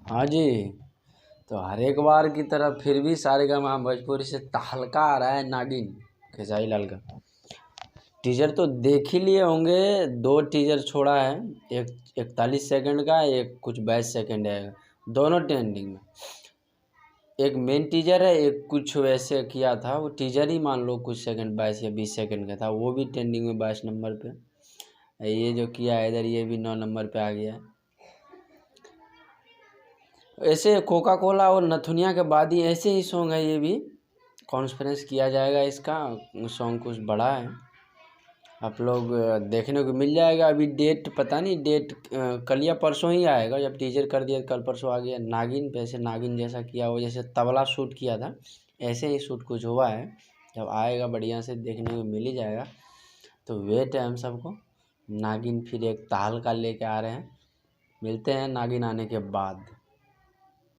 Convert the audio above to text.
हाँ जी। तो हर एक बार की तरह फिर भी सारेगामा भोजपुरी से तहलका आ रहा है नागिन खेसारी लाल का। टीजर तो देख ही लिए होंगे। 2 टीजर छोड़ा है, एक 41 सेकंड का, एक कुछ 22 सेकंड है, दोनों ट्रेंडिंग में। एक मेन टीजर है, एक कुछ वैसे किया था, वो टीजर ही मान लो कुछ सेकंड 22 या 20 सेकंड का था, वो भी ट्रेंडिंग में 22 नंबर पे। ये जो किया है इधर, ये भी 9 नंबर पे आ गया है। ऐसे कोका कोला और नथुनिया के बाद ही ऐसे ही सॉन्ग है, ये भी कॉन्फ्रेंस किया जाएगा इसका। सॉन्ग कुछ बड़ा है, आप लोग देखने को मिल जाएगा। अभी डेट पता नहीं, डेट कल या परसों ही आएगा। जब टीजर कर दिया कल परसों आ गया। नागिन पे ऐसे नागिन जैसा किया हो, जैसे तबला शूट किया था ऐसे ही शूट कुछ हुआ है। जब आएगा बढ़िया से देखने को मिल ही जाएगा। तो वेट है हम सबको। नागिन फिर एक तहलका लेके आ रहे हैं। मिलते हैं नागिन आने के बाद।